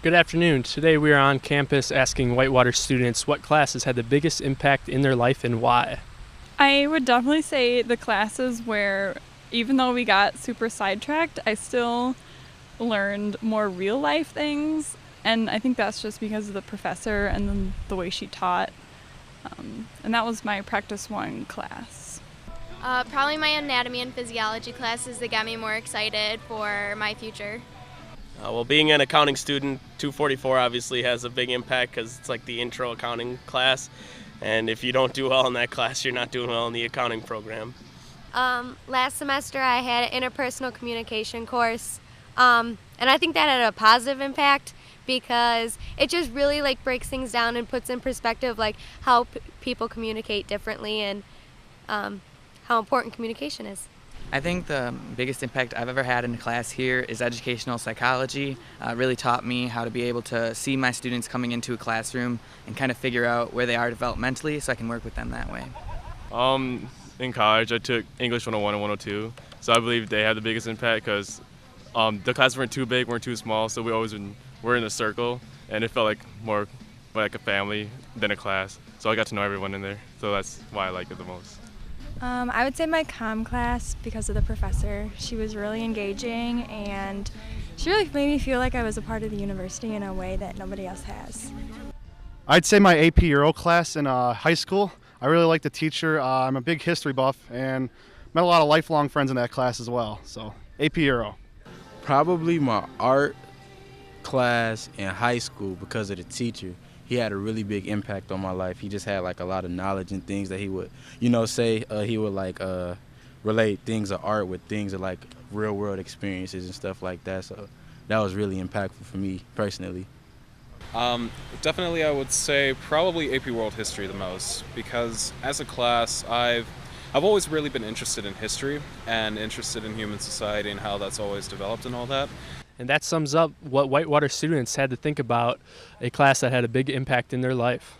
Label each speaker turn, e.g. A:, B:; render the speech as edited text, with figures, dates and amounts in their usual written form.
A: Good afternoon. Today we are on campus asking Whitewater students what class has had the biggest impact in their life and why.
B: I would definitely say the classes where, even though we got super sidetracked, I still learned more real life things. And I think that's just because of the professor and then the way she taught. And that was my Practice 1 class.
C: Probably my anatomy and physiology classes that got me more excited for my future.
D: Well, being an accounting student, 244 obviously has a big impact because it's like the intro accounting class. And if you don't do well in that class, you're not doing well in the accounting program.
E: Last semester I had an interpersonal communication course, and I think that had a positive impact because it just really breaks things down and puts in perspective how people communicate differently and how important communication is.
F: I think the biggest impact I've ever had in a class here is educational psychology. It really taught me how to be able to see my students coming into a classroom and kind of figure out where they are developmentally so I can work with them that way.
G: In college, I took English 101 and 102, so I believe they had the biggest impact because the classes weren't too big, weren't too small, so we're in a circle, and it felt like more like a family than a class. So I got to know everyone in there, so that's why I like it the most.
H: I would say my comm class because of the professor. She was really engaging and she really made me feel like I was a part of the university in a way that nobody else has.
I: I'd say my AP Euro class in high school. I really liked the teacher. I'm a big history buff and met a lot of lifelong friends in that class as well. So AP Euro.
J: Probably my art class in high school because of the teacher. He had a really big impact on my life. He just had a lot of knowledge and things that he would, say. He would relate things of art with things of real world experiences and stuff like that. So that was really impactful for me personally.
K: Definitely, I would say probably AP World History the most because as a class, I've always really been interested in history and interested in human society and how that's always developed and all that.
A: And that sums up what Whitewater students had to think about a class that had a big impact in their life.